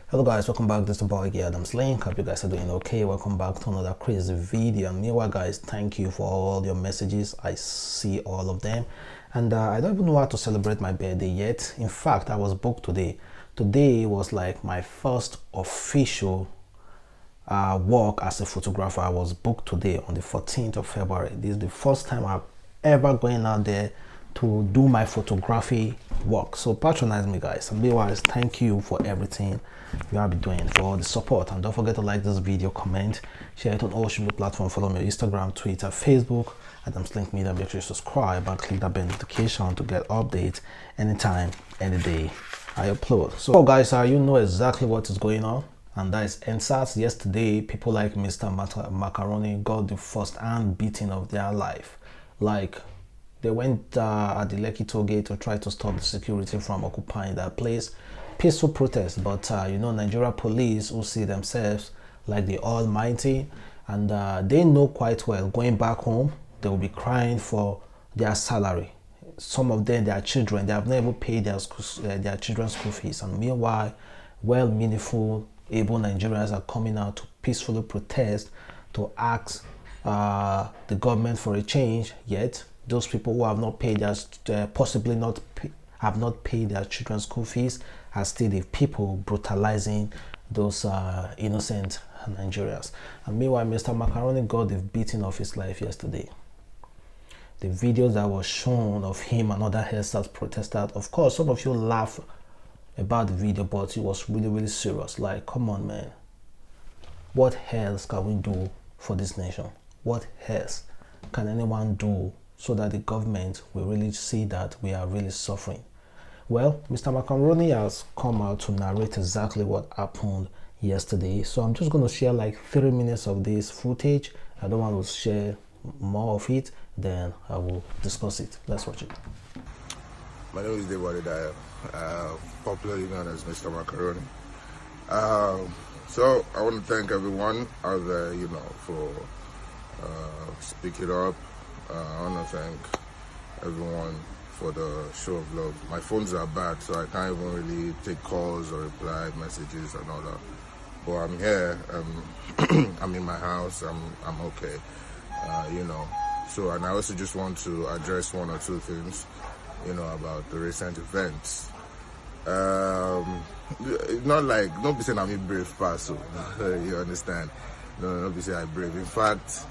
Hello guys, welcome back. This is the boy here, Adamslink. Hope you guys are doing okay. Welcome back to another crazy video. And meanwhile guys, thank you for all your messages. I see all of them, and I don't even know how to celebrate my birthday yet. In fact, I was booked today. Today was like my first official work as a photographer. I was booked today on the 14th of February. This is the first time I've ever going out there to do my photography work. So patronize me guys, and meanwhile thank you for everything you have been doing, for all the support. And don't forget to like this video, comment, share it on all social media platforms, follow me on Instagram, Twitter, Facebook, adamslinkmedia. Make sure you subscribe and click that bell notification to get updates anytime, any day I upload. So guys, you know exactly what is going on, and that is Endsars. Yesterday people like Mr. Macaroni got the first hand beating of their life. Like, they went at the Lekki Tollgate to try to stop the security from occupying that place. Peaceful protest, but you know, Nigeria police who see themselves like the almighty, and they know quite well going back home they will be crying for their salary. Some of them, their children, they have never paid their children's school fees, and meanwhile well-meaningful, able Nigerians are coming out to peacefully protest, to ask the government for a change. Yet those people who have not paid their have not paid their children's school fees are still the people brutalizing those innocent Nigerians. And meanwhile, Mr. Macaroni got the beating of his life yesterday. The videos that was shown of him and other hairstyles protesters, of course some of you laugh about the video, but it was really serious. Like, come on man, what else can we do for this nation? What else can anyone do so that the government will really see that we are really suffering? Well, Mr. Macaroni has come out to narrate exactly what happened yesterday. So I'm just going to share like 3 minutes of this footage. I don't want to share more of it, then I will discuss it. Let's watch it. My name is BBNAIJA, popularly known as Mr. Macaroni. So I want to thank everyone out there, you know, for speaking up. I want to thank everyone for the show of love. My phones are bad, so I can't even really take calls or reply messages and all that. But I'm here. I'm in my house. I'm okay. You know. So, and I also just want to address 1 or 2 things, you know, about the recent events. Not like, don't be saying I'm a brave person. You understand? No, don't be saying I'm brave. In fact,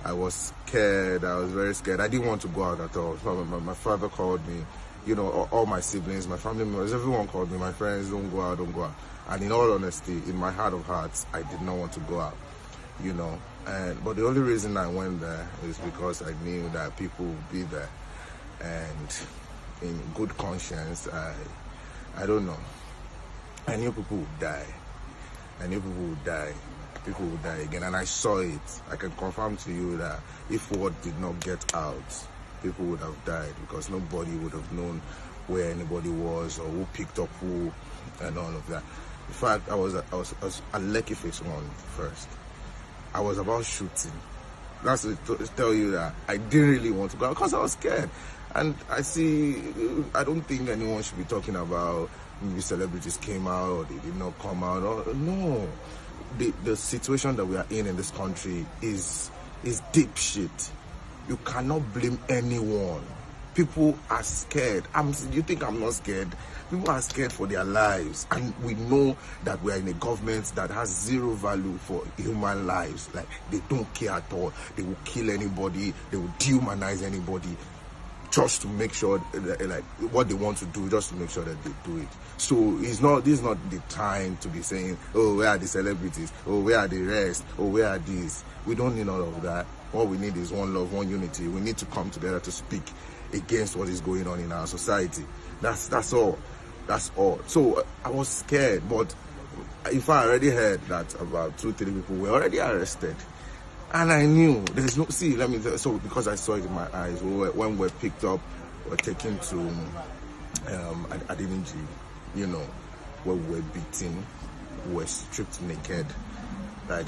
I was scared. I was very scared. I didn't want to go out at all. My father called me, you know, all my siblings, my family members, everyone called me. My friends, don't go out, don't go out. And in all honesty, in my heart of hearts, I did not want to go out, you know. But the only reason I went there is because I knew that people would be there. And in good conscience, I don't know. I knew people would die. I knew people would die. People would die again, and I saw it. I can confirm to you that if word did not get out, people would have died, because nobody would have known where anybody was or who picked up who and all of that. In fact, I was at Lekki Phase 1 first. I was about shooting. That's to tell you that I didn't really want to go because I was scared. And I don't think anyone should be talking about maybe celebrities came out or they did not come out. Or, no. The situation that we are in this country is deep shit. You cannot blame anyone. People are scared. You think I'm not scared? People are scared for their lives, and we know that we are in a government that has zero value for human lives. Like, they don't care at all. They will kill anybody. They will dehumanize anybody, just to make sure that, like, what they want to do, just to make sure that they do it. So this is not the time to be saying, oh, where are the celebrities? Oh, where are the rest? Oh, where are these? We don't need all of that. All we need is one love, one unity. We need to come together to speak against what is going on in our society. That's all. That's all. So I was scared, but if I already heard that about 2-3 people were already arrested, and I knew there's no, see, let me tell you, so because I saw it in my eyes, when we're picked up, we're taken to Adamslink, you know, where we were beaten, we were stripped naked, like,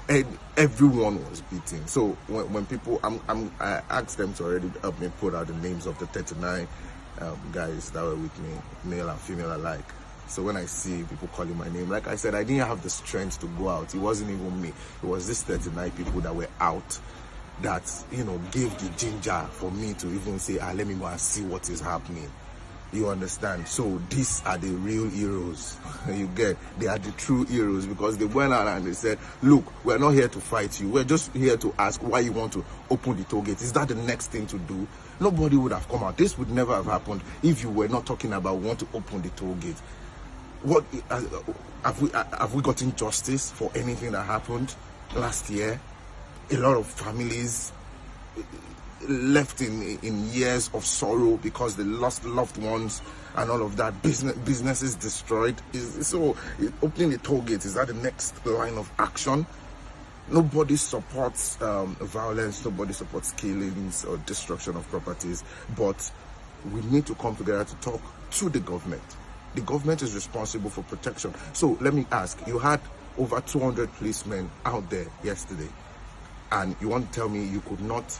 and everyone was beaten. So when people, I asked them to already help me put out the names of the 39 guys that were with me, male and female alike. So when I see people calling my name, like I said, I didn't have the strength to go out. It wasn't even me. It was these 39 people that were out that, you know, gave the ginger for me to even say, let me go and see what is happening. You understand? So these are the real heroes. You get? They are the true heroes, because they went out and they said, look, we're not here to fight you. We're just here to ask why you want to open the toll gate. Is that the next thing to do? Nobody would have come out. This would never have happened if you were not talking about want to open the toll gate. What have we gotten justice for anything that happened last year? A lot of families left in years of sorrow because they lost loved ones and all of that. Businesses destroyed. So opening the toll gate, is that the next line of action? Nobody supports violence. Nobody supports killings or destruction of properties. But we need to come together to talk to the government. The government is responsible for protection. So let me ask, you had over 200 policemen out there yesterday, and you want to tell me you could not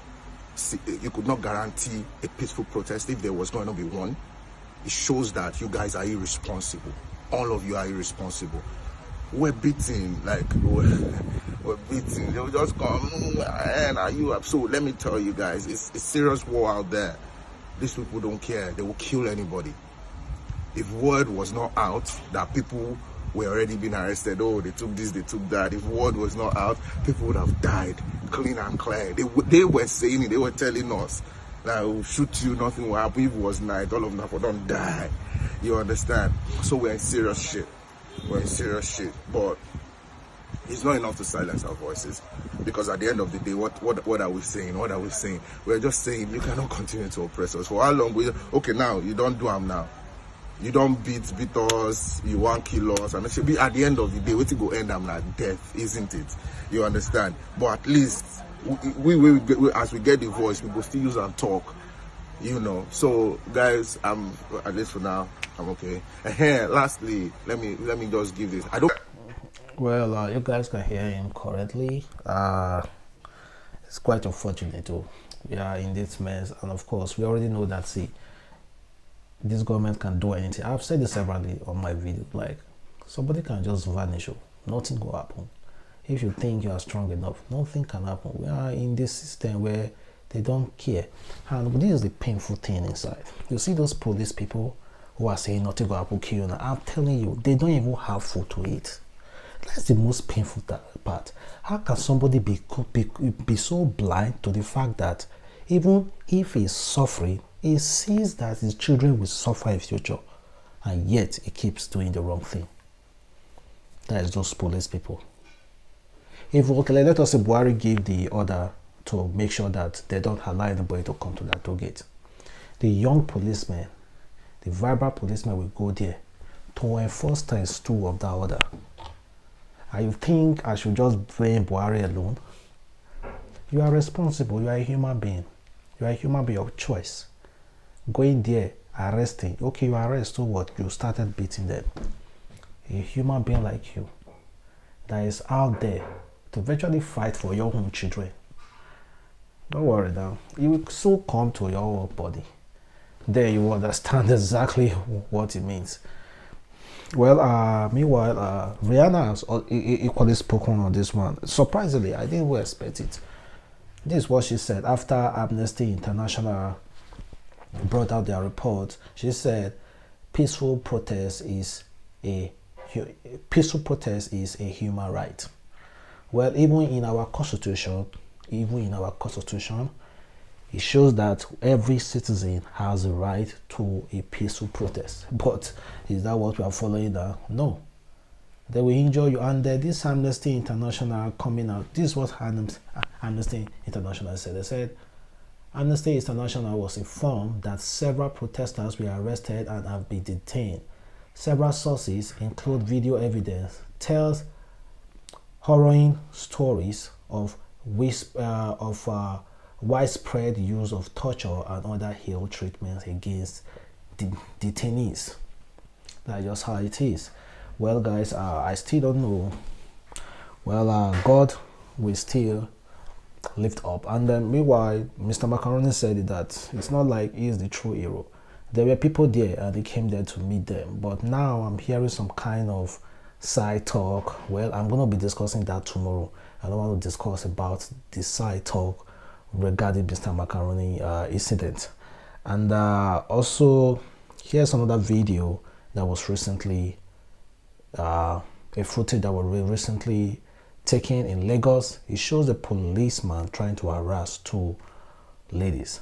guarantee a peaceful protest if there was going to be one? It shows that you guys are irresponsible. All of you are irresponsible. We're beating, like, we're beating. They'll just come, and are you up? So let me tell you guys, it's a serious war out there. These people don't care. They will kill anybody. If word was not out that people were already being arrested, oh, they took this, they took that. If word was not out, people would have died clean and clear. They were saying it. They were telling us that we'll shoot you, nothing will happen. If it was night, all of them don't die. You understand? So we're in serious shit. We're in serious shit. But it's not enough to silence our voices, because at the end of the day, what are we saying? What are we saying? We're just saying you cannot continue to oppress us. For how long? Okay, now you don't do them now. You don't beat us, you won't kill us, and it should be at the end of the day, what go end up like death, isn't it? You understand? But at least we as we get the voice, we will still use and talk, you know. So guys, at least for now, I'm okay. Lastly, let me just give this. Well, you guys can hear him correctly. It's quite unfortunate too. We are in this mess, and of course, we already know that. See, this government can do anything. I've said this separately on my video. Like, somebody can just vanish. Nothing will happen. If you think you are strong enough, nothing can happen. We are in this system where they don't care, and this is the painful thing inside. You see those police people who are saying nothing will happen, kill you. Now, I'm telling you, they don't even have food to eat. That's the most painful part. How can somebody be so blind to the fact that even if he's suffering, he sees that his children will suffer in future, and yet he keeps doing the wrong thing? That is those police people. If let us say Buhari gave the order to make sure that they don't allow anybody to come to that toll gate, the young policemen, the vibrant policemen will go there to enforce times 2 of that order. And you think I should just blame Buhari alone? You are responsible. You are a human being. You are a human being of choice. Going there, arresting. Okay, you arrest, so what? You started beating them. A human being like you that is out there to virtually fight for your own children. Don't worry now. You will soon come to your own body. There you understand exactly what it means. Well, meanwhile, Rihanna has equally spoken on this one. Surprisingly, I didn't expect it. This is what she said after Amnesty International brought out their report. She said, peaceful protest is a human right. Well, even in our constitution, it shows that every citizen has a right to a peaceful protest. But is that what we are following now? No. They will injure you. And this Amnesty International coming out, this is what Amnesty International said. They said, Amnesty International was informed that several protesters were arrested and have been detained. Several sources, include video evidence, tells harrowing stories of widespread use of torture and other ill treatments against detainees. That's just how it is. Well, guys, I still don't know. Well, God will still lift up. And then meanwhile, Mr. Macaroni said that it's not like he is the true hero. There were people there and they came there to meet them. But now I'm hearing some kind of side talk. Well, I'm going to be discussing that tomorrow. I don't want to discuss about the side talk regarding Mr. Macaroni incident. And also, here's another video that was recently, a footage that was recently taken in Lagos. It shows a policeman trying to harass two ladies.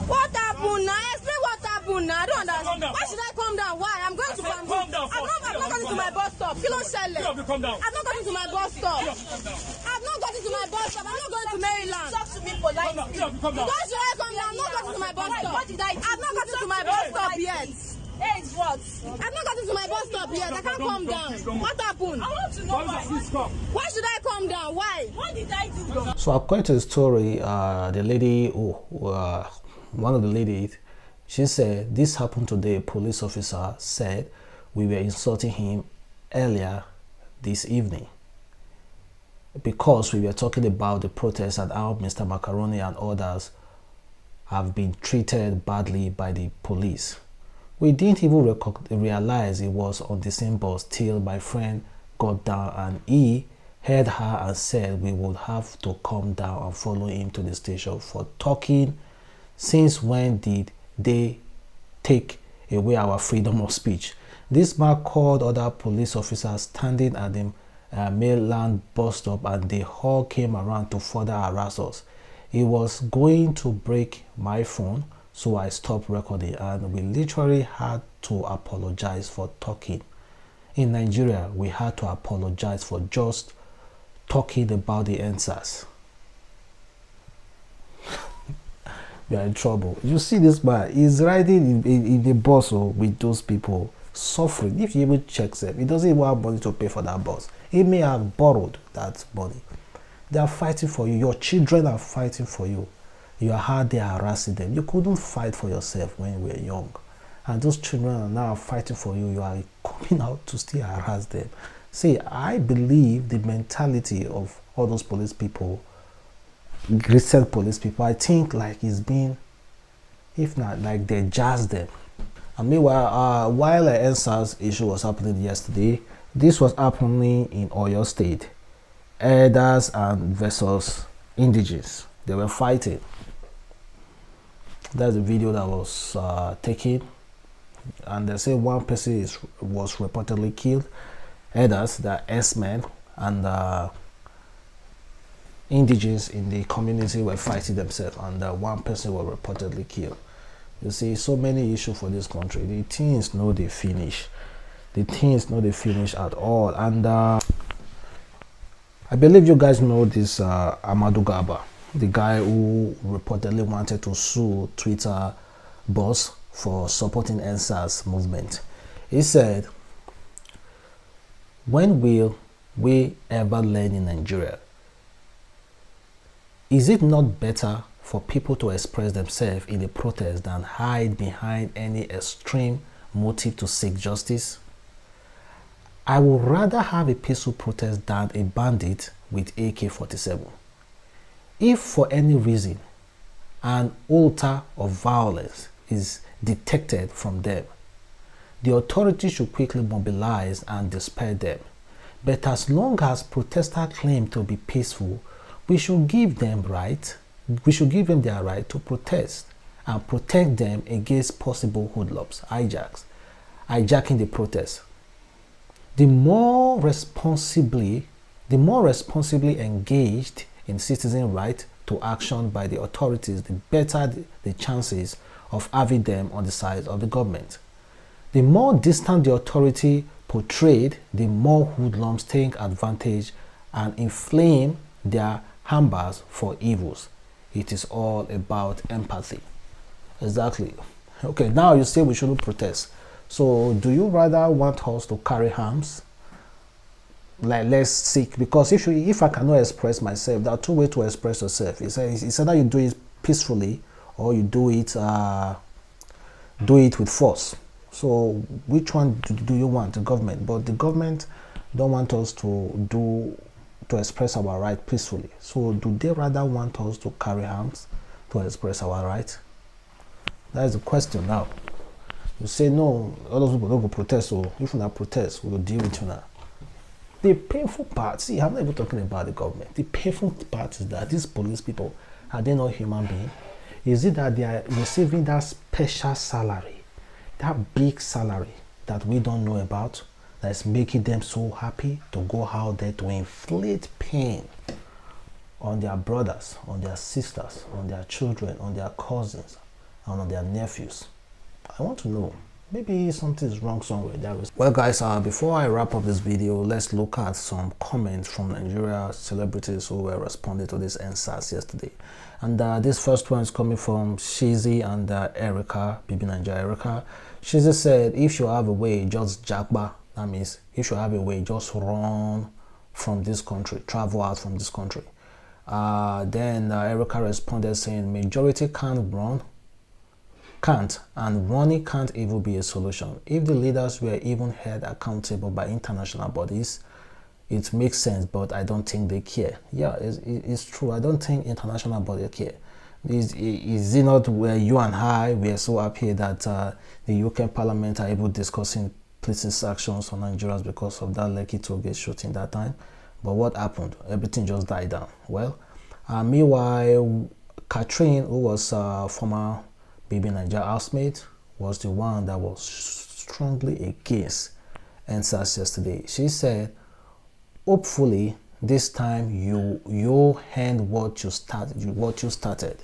What happened now? Explain what happened now. I don't understand. Why should I calm down? Why? I'm going to calm down. I've not gotten to my bus stop. Kilo Shelle. I've not gotten to my bus stop. I've not gotten to my bus stop. I'm not going to Maryland. Talk to me politely. Why should I calm down? I'm not gotten to my bus stop. What did I do? I've not gotten to my bus stop yet. Hey, what? I've not gotten to my bus stop yet. I can't calm down. What happened? I want to know why. Why should I calm down? Why? What did I do? So according to the story, the lady, one of the ladies, she said this happened today. A police officer said we were insulting him earlier this evening because we were talking about the protests and how Mr. Macaroni and others have been treated badly by the police. We didn't even realize it was on the same bus till my friend got down and he heard her and said we would have to come down and follow him to the station for talking. Since when did they take away our freedom of speech? This man called other police officers standing at the mainland bus stop and they all came around to further harass us. He was going to break my phone, so I stopped recording and we literally had to apologize for talking. In Nigeria, we had to apologize for just talking about the Endsars. We are in trouble. You see this man, he's riding in the bus with those people suffering. If you even check them, he doesn't even have money to pay for that bus. He may have borrowed that money. They are fighting for you. Your children are fighting for you. You are hard there harassing them. You couldn't fight for yourself when you were young. And those children are now fighting for you. You are coming out to still harass them. See, I believe the mentality of all those police people, recent police people, I think like it's been, if not like they jazz them. And meanwhile, while the Endsars issue was happening yesterday, this was happening in Oyo State. Elders and versus indigenous. They were fighting. That's the video that was taken, and they say one person was reportedly killed. Others, the S-men and indigenous in the community were fighting themselves, and one person was reportedly killed. You see, so many issues for this country. The things know they finish. The things know they finish at all. And I believe you guys know this Amadou Garba, the guy who reportedly wanted to sue Twitter boss for supporting Endsars movement. He said, when will we ever learn in Nigeria? Is it not better for people to express themselves in a protest than hide behind any extreme motive to seek justice? I would rather have a peaceful protest than a bandit with AK-47. If for any reason an altar of violence is detected from them, the authorities should quickly mobilize and dispel them. But as long as protesters claim to be peaceful, we should give them their right to protest and protect them against possible hoodlums, hijacking the protest. The more responsibly engaged in citizen right to action by the authorities, the better the chances of having them on the side of the government. The more distant the authority portrayed, the more hoodlums take advantage and inflame their hambers for evils. It is all about empathy. Exactly. Okay, now you say we shouldn't protest. So do you rather want us to carry arms? Like, let's seek, because if I cannot express myself, there are two ways to express yourself. It's either you do it peacefully or you do it with force. So which one do you want? The government? But the government don't want us to express our right peacefully. So do they rather want us to carry arms to express our right? That is the question now. You say no, all those people don't go protest, so if you not protest, we will deal with you now. The painful part, see, I'm not even talking about the government. The painful part is that these police people, are they not human beings? Is it that they are receiving that special salary, that big salary that we don't know about, that is making them so happy to go out there to inflict pain on their brothers, on their sisters, on their children, on their cousins, and on their nephews? I want to know. Maybe something is wrong somewhere. Well guys, before I wrap up this video, let's look at some comments from Nigeria celebrities who were responding to this Endsars yesterday. And this first one is coming from Shizzy and Erica, BBNAIJA Erica. Shizzy said, if you have a way, just jagba. That means if you have a way, just run from this country, travel out from this country. Then Erica responded saying, majority can't run. Can't, and running can't even be a solution. If the leaders were even held accountable by international bodies, it makes sense, but I don't think they care. Yeah, it's true. I don't think international bodies care. Is it not where you and I were so happy that the UK Parliament are able discussing placing sanctions on Nigerians because of that lekki Tollgate shooting that time? But what happened? Everything just died down. Well, meanwhile, Catherine, who was former BBNAIJA housemate, was the one that was strongly against Endsars yesterday. She said, hopefully this time you end what you started.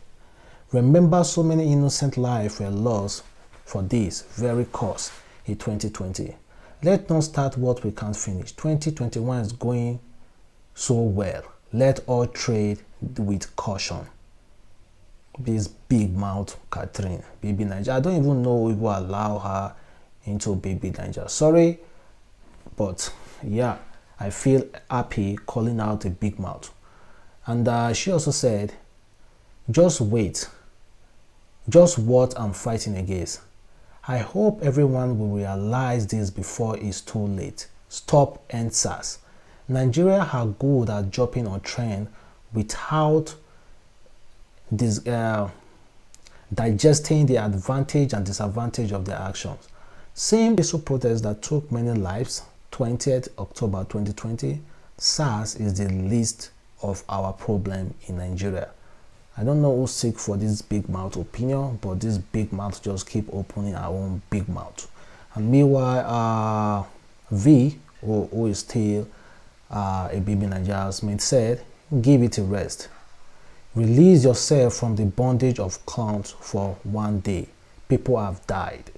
Remember, so many innocent lives were lost for this very cause in 2020. Let's not start what we can't finish. 2021 is going so well. Let all trade with caution. This big mouth Catherine, BBNAIJA. I don't even know if we will allow her into BBNAIJA. Sorry, but yeah, I feel happy calling out a big mouth. And she also said, just wait. Just what I'm fighting against. I hope everyone will realize this before it's too late. Stop Endsars. Nigeria are good at jumping on trend without this digesting the advantage and disadvantage of their actions. Same peaceful protest that took many lives, 20th October 2020, SARS is the least of our problem in Nigeria. I don't know who's sick for this big mouth opinion, but this big mouth just keep opening our own big mouth. And meanwhile, V, who is still a BBNAIJA housemate, said, give it a rest. Release yourself from the bondage of clowns for one day. People have died.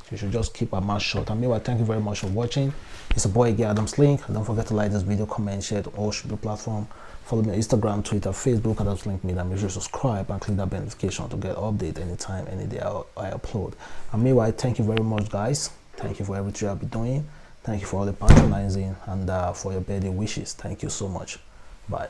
You should just keep our mouth shut. And meanwhile, thank you very much for watching. It's a boy again, Adamslink. And don't forget to like this video, comment, share it on all social platforms. Follow me on Instagram, Twitter, Facebook, adamslinkmedia. Make sure to subscribe and click that bell notification to get update anytime, any day I upload. And meanwhile, thank you very much, guys. Thank you for everything I'll be doing. Thank you for all the patronizing and for your birthday wishes. Thank you so much. Bye.